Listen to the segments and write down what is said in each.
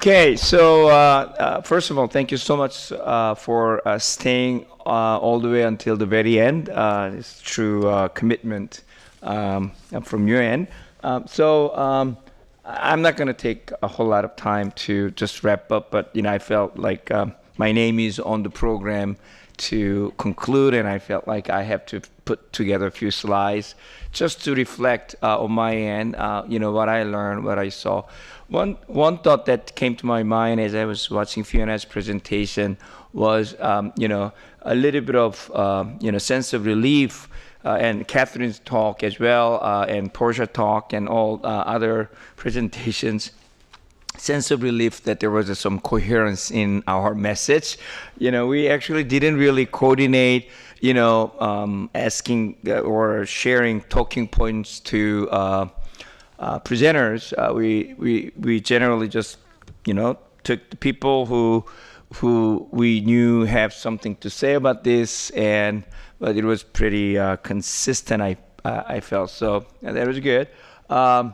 Okay, so first of all, thank you so much for staying all the way until the very end. It's true commitment from your end. I'm not going to take a whole lot of time to just wrap up, but I felt like my name is on the program to conclude, and I felt like I have to put together a few slides just to reflect on my end, what I learned, what I saw. One thought that came to my mind as I was watching Fiona's presentation was, a little bit of, sense of relief, and Catherine's talk as well, and Portia talk and all other presentations. Sense of relief that there was some coherence in our message. We actually didn't really coordinate, asking or sharing talking points to presenters. We generally just, took the people who we knew have something to say about this, but it was pretty consistent. I felt so, and that was good. I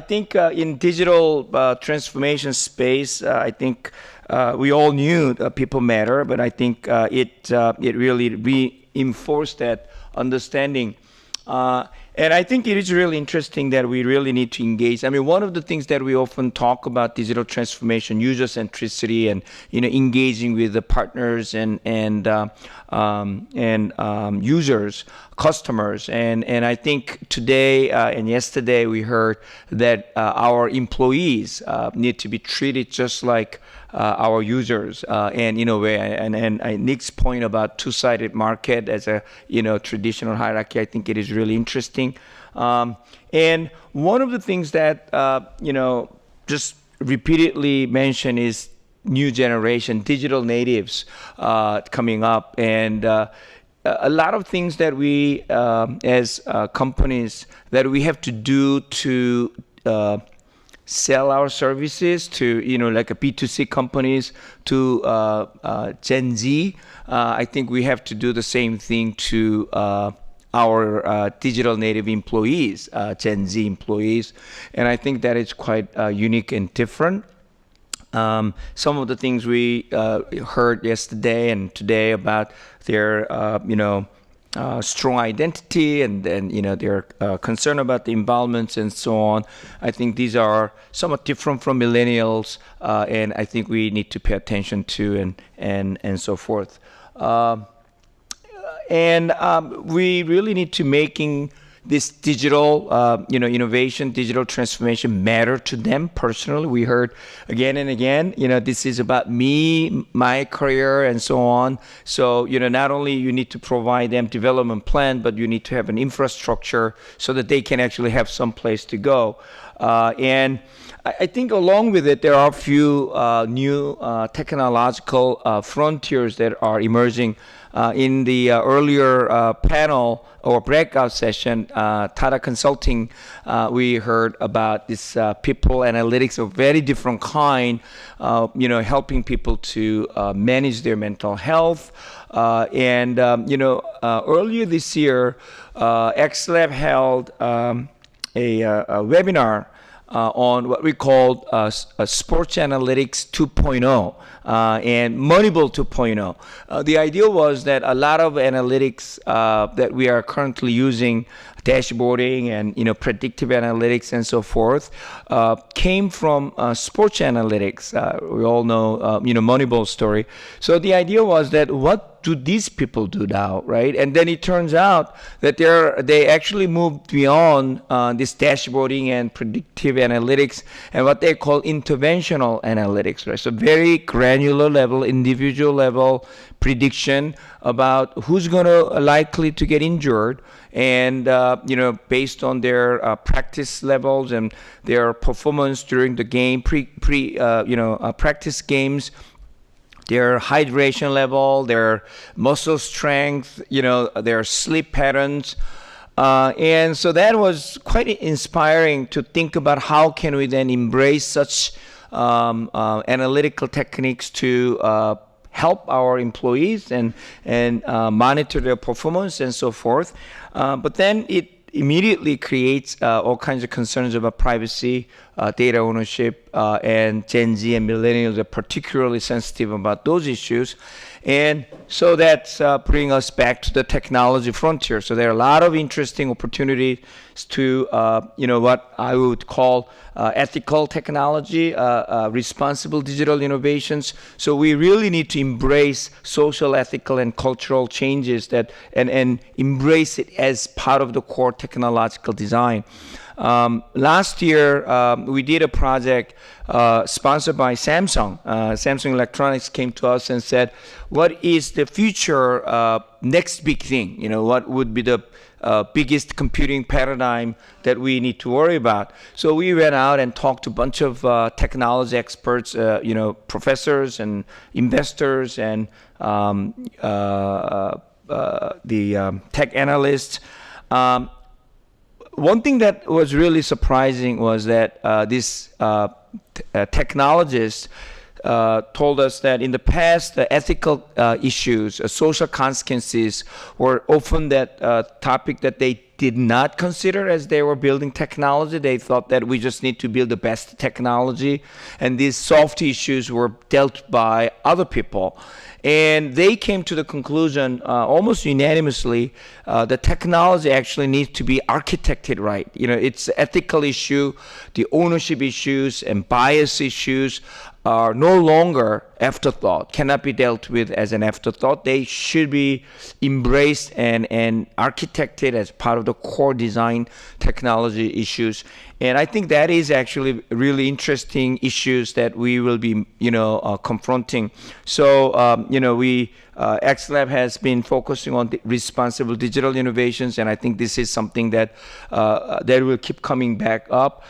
think in digital transformation space, I think we all knew people matter, but I think it really reinforced that understanding. And I think it is really interesting that we really need to engage. I mean, one of the things that we often talk about digital transformation, user centricity, and engaging with the partners and users, customers, and I think today and yesterday we heard that our employees need to be treated just like our users, and in a way, and Nick's point about two-sided market as a traditional hierarchy, I think it is really interesting. And one of the things that just repeatedly mentioned is new generation digital natives coming up, and a lot of things that we as companies that we have to do to sell our services to, like a B2C companies to Gen Z. I think we have to do the same thing to our digital native employees, Gen Z employees. And I think that is quite unique and different. Some of the things we heard yesterday and today about their, strong identity, and then they're concerned about the involvements and so on. I think these are somewhat different from millennials, and I think we need to pay attention to and so forth. And we really need to making this digital, innovation, digital transformation matter to them personally. We heard again and again, this is about me, my career, and so on. So, not only you need to provide them development plan, but you need to have an infrastructure so that they can actually have some place to go. And I think along with it, there are a few new technological frontiers that are emerging. In the earlier panel or breakout session, Tata Consulting, we heard about this people analytics of very different kind, helping people to manage their mental health. Earlier this year, XLab held a webinar on what we called Sports Analytics 2.0 and Moneyball 2.0. The idea was that a lot of analytics that we are currently using, dashboarding and predictive analytics and so forth, came from sports analytics. We all know Moneyball story. So the idea was that what do these people do now, right? And then it turns out that they actually moved beyond this dashboarding and predictive analytics and what they call interventional analytics, right? So very granular level, individual level prediction about who's going to likely to get injured, and based on their practice levels and their performance during the game, practice games, their hydration level, their muscle strength, their sleep patterns. And so that was quite inspiring to think about how can we then embrace such analytical techniques to help our employees and monitor their performance and so forth. But then it immediately creates all kinds of concerns about privacy, data ownership, and Gen Z and millennials are particularly sensitive about those issues. And so that's bringing us back to the technology frontier. So there are a lot of interesting opportunities to, what I would call ethical technology, responsible digital innovations. So we really need to embrace social, ethical, and cultural changes and embrace it as part of the core technological design. Last year, we did a project sponsored by Samsung. Samsung Electronics came to us and said, what is the future next big thing? What would be the biggest computing paradigm that we need to worry about? So we went out and talked to a bunch of technology experts, professors and investors and the tech analysts. One thing that was really surprising was that these technologists told us that in the past, the ethical issues, social consequences were often that topic that they did not consider as they were building technology. They thought that we just need to build the best technology, and these soft issues were dealt by other people. And they came to the conclusion almost unanimously the technology actually needs to be architected right. It's ethical issue, the ownership issues and bias issues are no longer afterthought, cannot be dealt with as an afterthought. They should be embraced and architected as part of the core design technology issues. And I think that is actually really interesting issues that we will be, confronting. So, XLab has been focusing on responsible digital innovations, and I think this is something that will keep coming back up.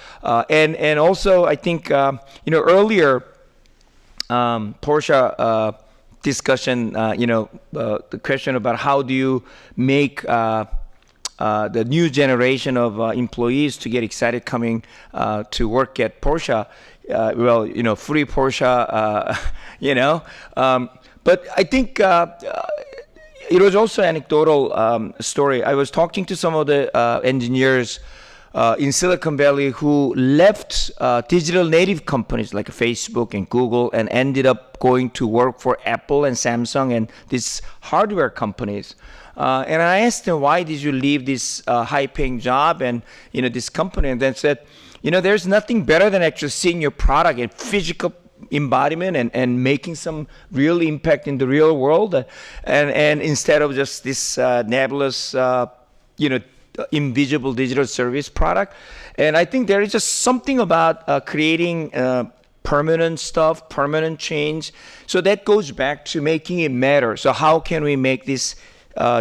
And also, I think, earlier, Porsche discussion, the question about how do you make the new generation of employees to get excited coming to work at Porsche. Free Porsche, But I think it was also anecdotal story. I was talking to some of the engineers in Silicon Valley who left digital native companies like Facebook and Google and ended up going to work for Apple and Samsung and these hardware companies. And I asked them, why did you leave this high-paying job and this company? And then said, there's nothing better than actually seeing your product in physical embodiment and making some real impact in the real world. And instead of just this nebulous, invisible digital service product. And I think there is just something about creating permanent stuff, permanent change. So that goes back to making it matter. So how can we make this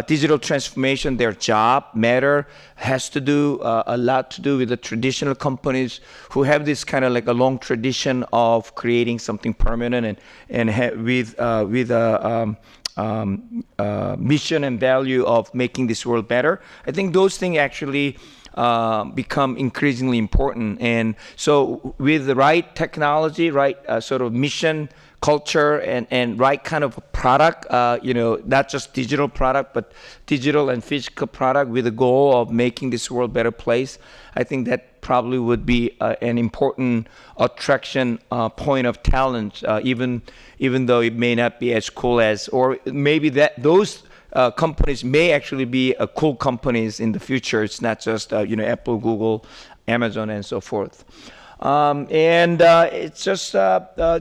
digital transformation, their job matter? Has to do a lot to do with the traditional companies who have this kind of like a long tradition of creating something permanent and with mission and value of making this world better. I think those things actually become increasingly important. And so with the right technology, right sort of mission, culture, and right kind of product, not just digital product, but digital and physical product with the goal of making this world a better place, I think that probably would be an important attraction point of talent, even though it may not be as cool as, or maybe that those companies may actually be cool companies in the future. It's not just Apple, Google, Amazon, and so forth. It's just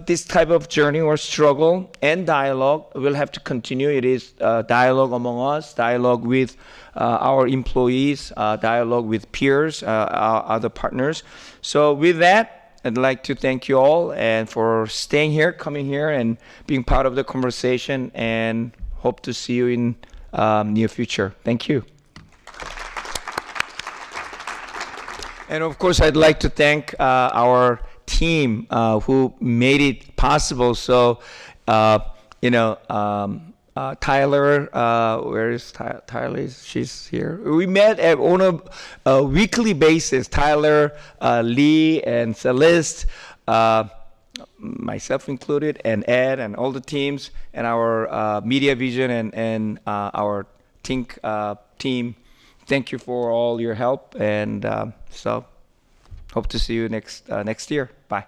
this type of journey or struggle and dialogue will have to continue. It is dialogue among us, dialogue with our employees, dialogue with peers, our other partners. So with that, I'd like to thank you all and for staying here, coming here, and being part of the conversation, and hope to see you in near future. Thank you. And of course, I'd like to thank our team who made it possible. So, Tyler, where is Tyler? She's here. We met on a weekly basis. Tyler, Lee, and Celeste, myself included, and Ed, and all the teams, and our media vision and our Think team thank you for all your help, and so hope to see you next year. Bye.